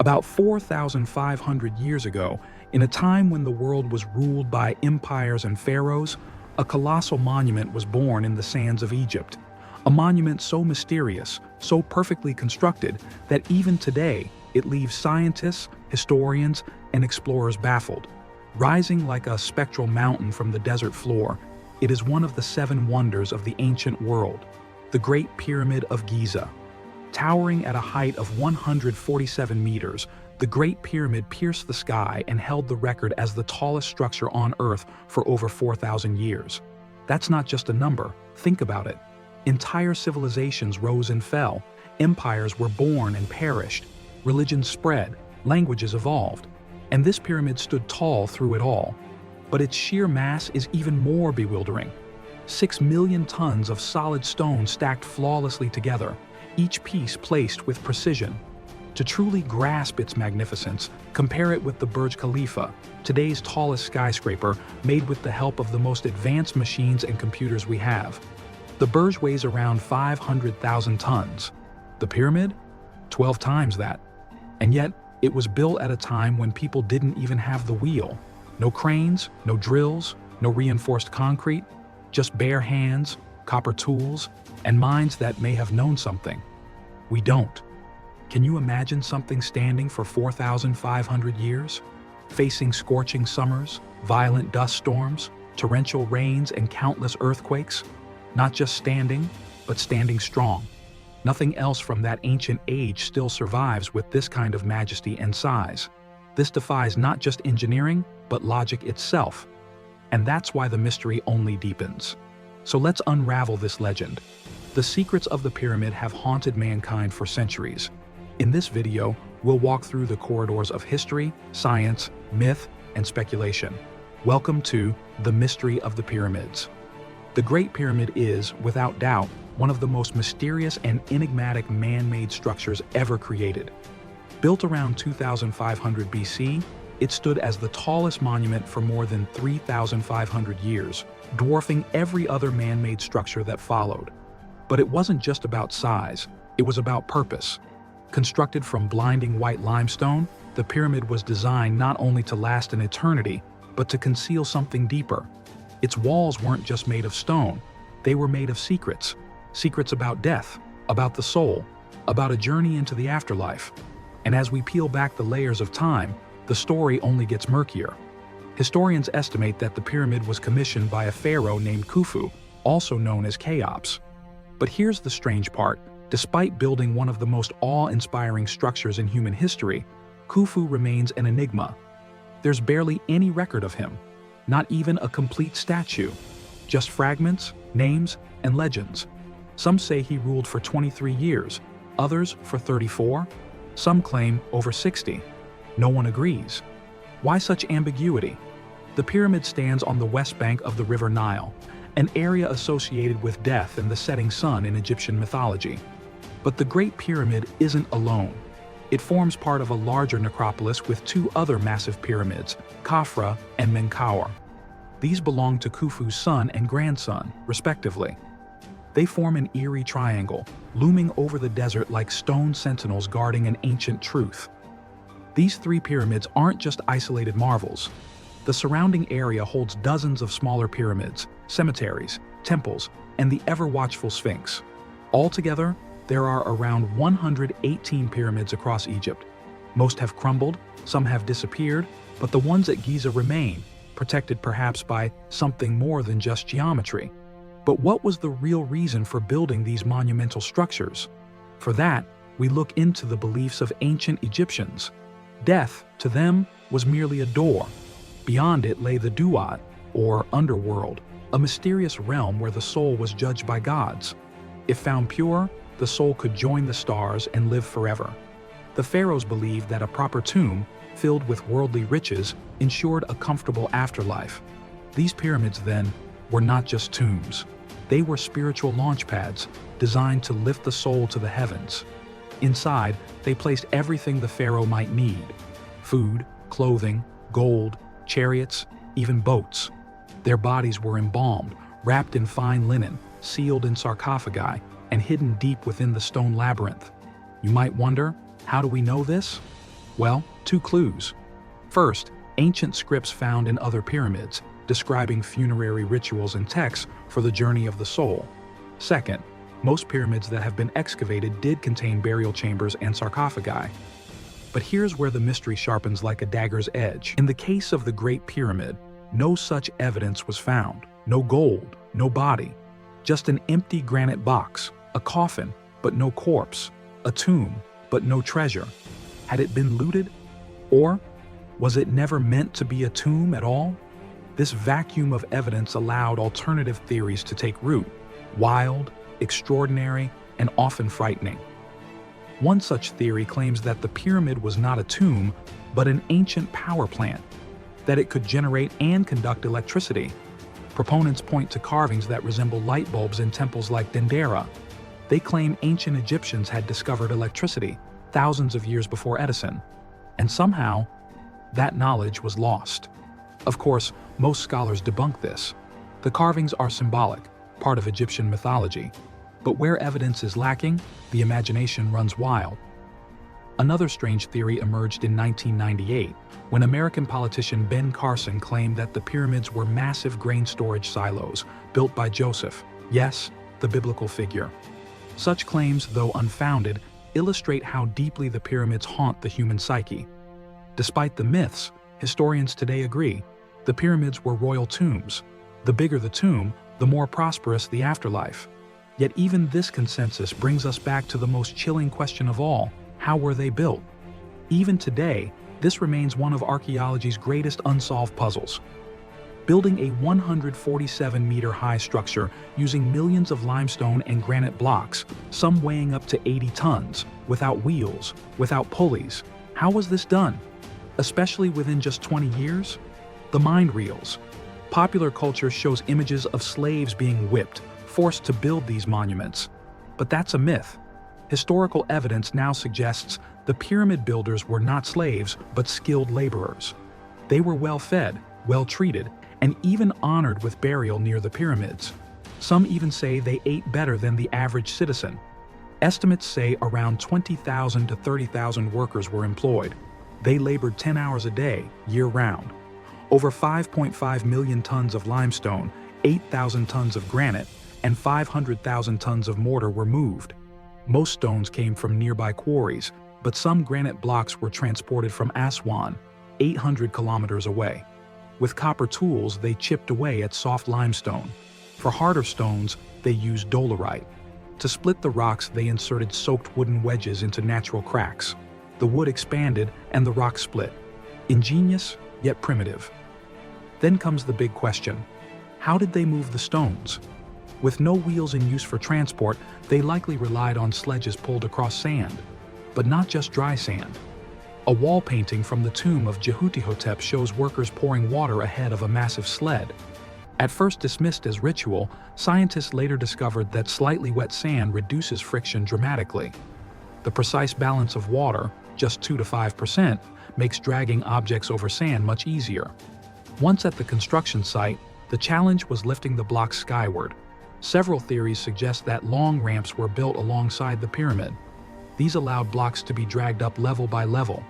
About 4,500 years ago, in a time when the world was ruled by empires and pharaohs, a colossal monument was born in the sands of Egypt. A monument so mysterious, so perfectly constructed, that even today it leaves scientists, historians, and explorers baffled. Rising like a spectral mountain from the desert floor, it is one of the seven wonders of the ancient world, the Great Pyramid of Giza. Towering at a height of 147 meters, the Great Pyramid pierced the sky and held the record as the tallest structure on Earth for over 4,000 years. That's not just a number, think about it. Entire civilizations rose and fell, empires were born and perished, religions spread, languages evolved, and this pyramid stood tall through it all. But its sheer mass is even more bewildering. 6 million tons of solid stone stacked flawlessly together, each piece placed with precision. To truly grasp its magnificence, compare it with the Burj Khalifa, today's tallest skyscraper, made with the help of the most advanced machines and computers we have. The Burj weighs around 500,000 tons. The pyramid? 12 times that. And yet, it was built at a time when people didn't even have the wheel. No cranes, no drills, no reinforced concrete, just bare hands, copper tools, and minds that may have known something. We don't. Can you imagine something standing for 4,500 years? Facing scorching summers, violent dust storms, torrential rains, and countless earthquakes? Not just standing, but standing strong. Nothing else from that ancient age still survives with this kind of majesty and size. This defies not just engineering, but logic itself. And that's why the mystery only deepens. So let's unravel this legend. The secrets of the pyramid have haunted mankind for centuries. In this video, we'll walk through the corridors of history, science, myth, and speculation. Welcome to The Mystery of the Pyramids. The Great Pyramid is, without doubt, one of the most mysterious and enigmatic man-made structures ever created. Built around 2500 BC, it stood as the tallest monument for more than 3,500 years, dwarfing every other man-made structure that followed. But it wasn't just about size, it was about purpose. Constructed from blinding white limestone, the pyramid was designed not only to last an eternity, but to conceal something deeper. Its walls weren't just made of stone, they were made of secrets. Secrets about death, about the soul, about a journey into the afterlife. And as we peel back the layers of time, the story only gets murkier. Historians estimate that the pyramid was commissioned by a pharaoh named Khufu, also known as Cheops. But here's the strange part. Despite building one of the most awe-inspiring structures in human history, Khufu remains an enigma. There's barely any record of him, not even a complete statue, just fragments, names, and legends. Some say he ruled for 23 years, others for 34, some claim over 60. No one agrees. Why such ambiguity? The pyramid stands on the west bank of the River Nile, an area associated with death and the setting sun in Egyptian mythology. But the Great Pyramid isn't alone. It forms part of a larger necropolis with two other massive pyramids, Khafra and Menkaure. These belong to Khufu's son and grandson, respectively. They form an eerie triangle, looming over the desert like stone sentinels guarding an ancient truth. These three pyramids aren't just isolated marvels. The surrounding area holds dozens of smaller pyramids, cemeteries, temples, and the ever-watchful Sphinx. Altogether, there are around 118 pyramids across Egypt. Most have crumbled, some have disappeared, but the ones at Giza remain, protected perhaps by something more than just geometry. But what was the real reason for building these monumental structures? For that, we look into the beliefs of ancient Egyptians. Death, to them, was merely a door. Beyond it lay the Duat, or underworld, a mysterious realm where the soul was judged by gods. If found pure, the soul could join the stars and live forever. The pharaohs believed that a proper tomb, filled with worldly riches, ensured a comfortable afterlife. These pyramids, then, were not just tombs. They were spiritual launch pads, designed to lift the soul to the heavens. Inside, they placed everything the pharaoh might need: food, clothing, gold, chariots, even boats. Their bodies were embalmed, wrapped in fine linen, sealed in sarcophagi, and hidden deep within the stone labyrinth. You might wonder, how do we know this? Well, two clues. First, ancient scripts found in other pyramids, describing funerary rituals and texts for the journey of the soul. Second, most pyramids that have been excavated did contain burial chambers and sarcophagi. But here's where the mystery sharpens like a dagger's edge. In the case of the Great Pyramid, no such evidence was found. No gold, no body. Just an empty granite box, a coffin, but no corpse, a tomb, but no treasure. Had it been looted? Or was it never meant to be a tomb at all? This vacuum of evidence allowed alternative theories to take root, wild, extraordinary, and often frightening. One such theory claims that the pyramid was not a tomb, but an ancient power plant, that it could generate and conduct electricity. Proponents point to carvings that resemble light bulbs in temples like Dendera. They claim ancient Egyptians had discovered electricity thousands of years before Edison, and somehow, that knowledge was lost. Of course, most scholars debunk this. The carvings are symbolic, part of Egyptian mythology. But where evidence is lacking, the imagination runs wild. Another strange theory emerged in 1998, when American politician Ben Carson claimed that the pyramids were massive grain storage silos built by Joseph, yes, the biblical figure. Such claims, though unfounded, illustrate how deeply the pyramids haunt the human psyche. Despite the myths, historians today agree, the pyramids were royal tombs. The bigger the tomb, the more prosperous the afterlife. Yet even this consensus brings us back to the most chilling question of all: how were they built? Even today, this remains one of archaeology's greatest unsolved puzzles. Building a 147-meter-high structure using millions of limestone and granite blocks, some weighing up to 80 tons, without wheels, without pulleys. How was this done? Especially within just 20 years? The mind reels. Popular culture shows images of slaves being whipped, forced to build these monuments. But that's a myth. Historical evidence now suggests the pyramid builders were not slaves, but skilled laborers. They were well-fed, well-treated, and even honored with burial near the pyramids. Some even say they ate better than the average citizen. Estimates say around 20,000 to 30,000 workers were employed. They labored 10 hours a day, year-round. Over 5.5 million tons of limestone, 8,000 tons of granite, and 500,000 tons of mortar were moved. Most stones came from nearby quarries, but some granite blocks were transported from Aswan, 800 kilometers away. With copper tools, they chipped away at soft limestone. For harder stones, they used dolerite. To split the rocks, they inserted soaked wooden wedges into natural cracks. The wood expanded and the rock split. Ingenious, yet primitive. Then comes the big question: how did they move the stones? With no wheels in use for transport, they likely relied on sledges pulled across sand. But not just dry sand. A wall painting from the tomb of Jehutihotep shows workers pouring water ahead of a massive sled. At first dismissed as ritual, scientists later discovered that slightly wet sand reduces friction dramatically. The precise balance of water, just 2 to 5%, makes dragging objects over sand much easier. Once at the construction site, the challenge was lifting the blocks skyward. Several theories suggest that long ramps were built alongside the pyramid. These allowed blocks to be dragged up level by level.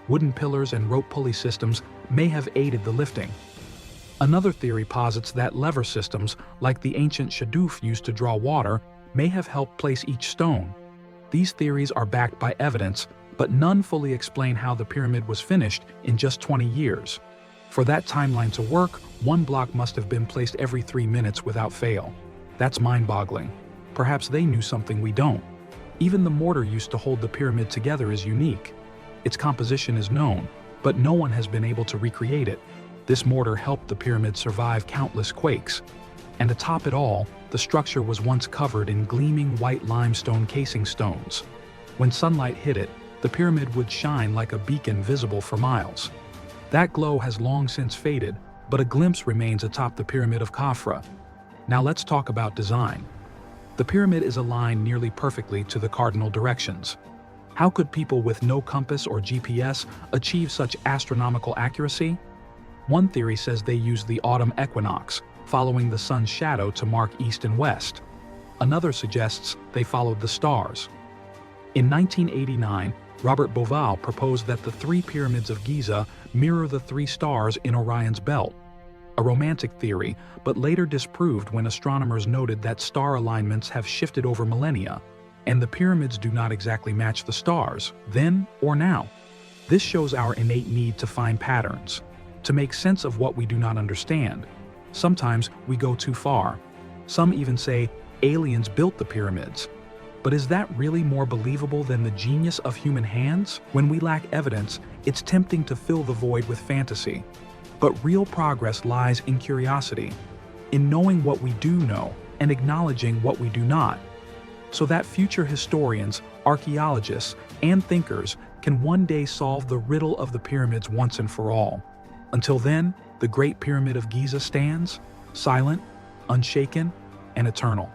Wooden pillars and rope pulley systems may have aided the lifting. Another theory posits that lever systems, like the ancient shaduf used to draw water, may have helped place each stone. These theories are backed by evidence, but none fully explain how the pyramid was finished in just 20 years. For that timeline to work, one block must have been placed every 3 minutes without fail. That's mind-boggling. Perhaps they knew something we don't. Even the mortar used to hold the pyramid together is unique. Its composition is known, but no one has been able to recreate it. This mortar helped the pyramid survive countless quakes. And to top it all, the structure was once covered in gleaming white limestone casing stones. When sunlight hit it, the pyramid would shine like a beacon visible for miles. That glow has long since faded, but a glimpse remains atop the Pyramid of Khafra. Now let's talk about design. The pyramid is aligned nearly perfectly to the cardinal directions. How could people with no compass or GPS achieve such astronomical accuracy? One theory says they used the autumn equinox, following the sun's shadow to mark east and west. Another suggests they followed the stars. In 1989, Robert Bauval proposed that the three pyramids of Giza mirror the three stars in Orion's belt, a romantic theory, but later disproved when astronomers noted that star alignments have shifted over millennia, and the pyramids do not exactly match the stars, then or now. This shows our innate need to find patterns, to make sense of what we do not understand. Sometimes we go too far. Some even say aliens built the pyramids. But is that really more believable than the genius of human hands? When we lack evidence, it's tempting to fill the void with fantasy. But real progress lies in curiosity, in knowing what we do know and acknowledging what we do not, so that future historians, archaeologists, and thinkers can one day solve the riddle of the pyramids once and for all. Until then, the Great Pyramid of Giza stands, silent, unshaken, and eternal,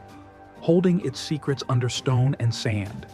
holding its secrets under stone and sand.